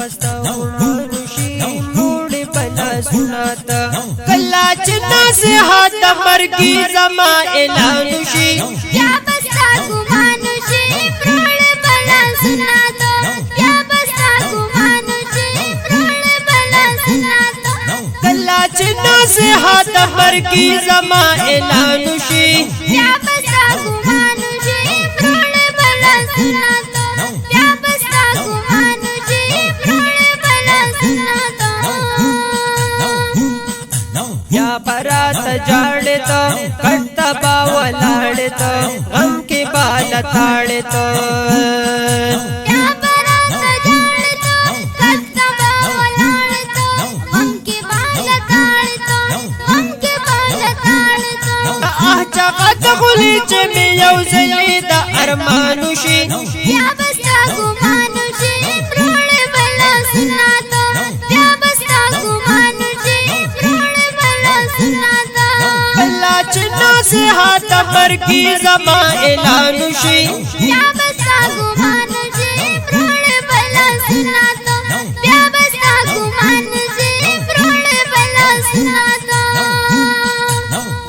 ناستا ومانوشی موڑی بلا سناتا کلا چه نصیحت مرگی زما اعلانوشی یا بستا گمانوشی پروڑ بلا سناتا یا بستا گمانوشی پروڑ بلا سناتا کلا چه نصیحت مرگی زما اعلانوشی یا بستا گمانوشی پروڑ بلا سناتا یا بستا گمانوشی پروڑ بلا سناتا یا برات جاڑتا کٹتا باولاڑتا غم کی بال تاڑتا یا برات جاڑتا کٹتا باولاڑتا غم کی بال تاڑتا غم کی بال تاڑتا آہ چاقت غلی چه می یوزنی دا ارمانوشی یا بستا گمانوشی پروڑ بلا سناتا یا بستا گمانوشی پروڑ بلا سناتا اللہ چه نصیحت مرگی زما اعلانوشی یا بستا گمانوشی پروڑ بلا سناتا یا بستا گمانوشی پروڑ بلا سناتا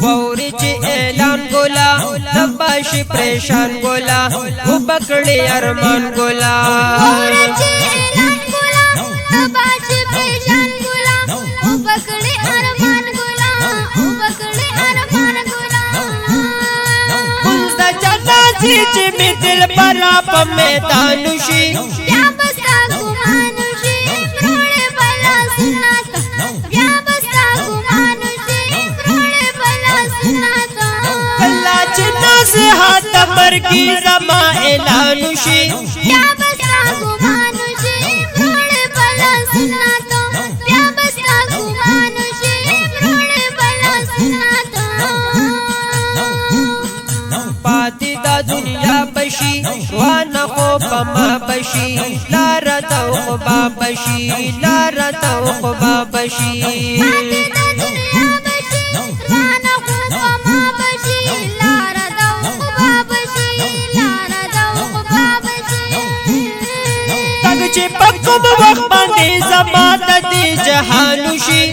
ووری چه اعلان گولا تباشی پریشان گولا وہ پکڑی ارمان گولا اورچے اعلان گولا تباشی پریشان گولا او پکڑے ارمان گولا او پکڑے ارمان گولا کلتا چنا سی چه می دل برا پا میدانوشی یا بستا گمانوشی پروڑ بلا سناتا یا بستا گمانوشی پروڑ بلا سناتا اللہ چه نصیحت مرگی زما اعلانوشی یا بستا گمانوشی پروڑ بلا سناتا یا بستا گمانوشی پروڑ بلا سناتا پاتی دا دنیا بشی وانا خوبا ما بشی لارا تاو خوبا بشی لارا تاو خوبا بشی پاتی دا دنیا بشی رانا خوبا ما بشی لارا دو خوبا بشی لارا دو خوبا بشی تگ چه پکم وقت باندی زما دا دی جہانوشی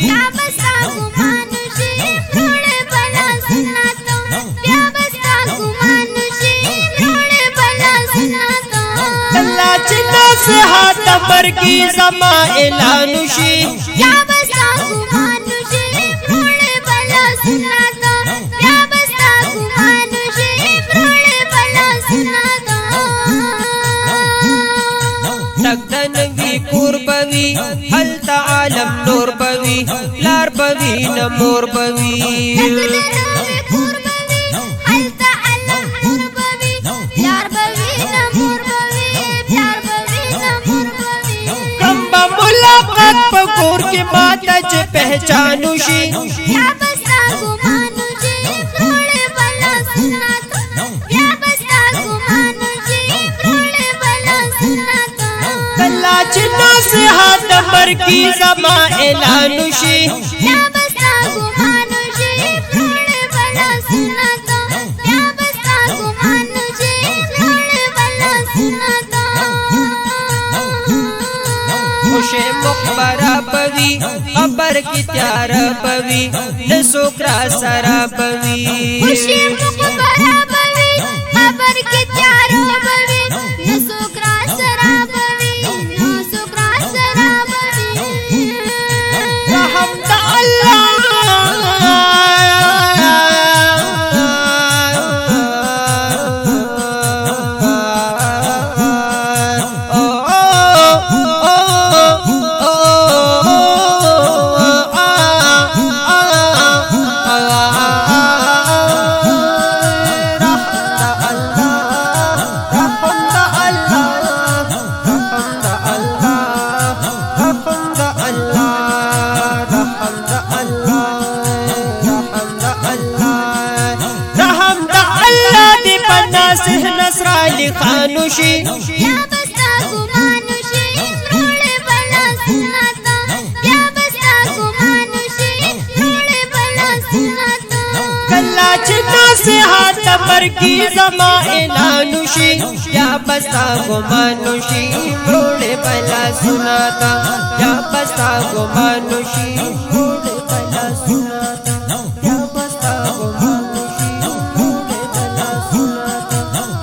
یا بستا گمانوشی پروڑ بلا سناتا یا بستا گمانوشی پروڑ بلا سناتا اللہ چه نصیحت مرگی زما اعلانوشی یا بستا گمانوشی پروڑ بلا سناتا یا بستا گمانوشی پروڑ بلا سناتا نگدنگی کور بوی حلتا عالم نور بوی لار بوی نمور بوی کمبا ملاقات پا کور کی ماتا چه پہچانوشی یا بستا گمانوشی پروڑ بلا سناتا یا بستا گمانوشی پروڑ بلا سناتا کلا چه نصیحت مرگی زما اعلانوشی یا بستا گمانوشی پروڑ بلا سناتا یا بستا گمانوشی پروڑ بلا سناتا خوش مقبرہ بوی قبر کی تیارہ بوی نسوکرا سرا بوی خوشی مقبرہ بوی قبر کے چاروں بوی نسوکرا سرا بوی نسوکرا سرا بوی رحم دا اللہ خانوشی یا بستا گمانوشی پروڑ بلا سناتا یا بستا گمانوشی پروڑ بلا سناتا کلا چنا नसीहत मरगी जमा एलानुशी या बस्ता गुमानुशी मोड़े बला सुनाता या बस्ता गुमानुशी मोड़े बला सुनाता या बस्ता गुमानुशी मोड़े बला सुनाता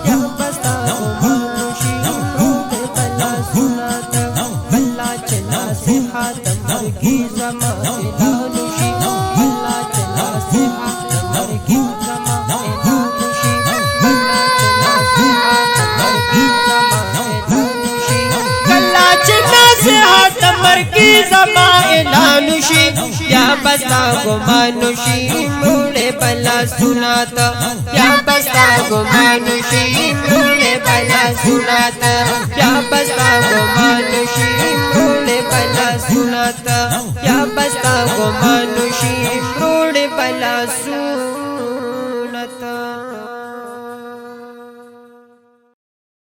या बस्ता गुमानुशी मोड़े बला सुनाता बल्ला चला से हाथ मरगी जमा एलानुशी बल्ला चला से हाथ मरगी जमा एलानुशी बल्ला चला से हाथ मरगी जमा एलानुशी बल्ला चला से हाथ मरगी जमा एलानुशी या बस्ता गुमानुशी मोड़े बला सुनाता या बस्ता गुमानुशी मोड़े बला सुनाता या बस्ता गुमानुशी मोड़े बला सुनाता या बस्ता गुमानुशी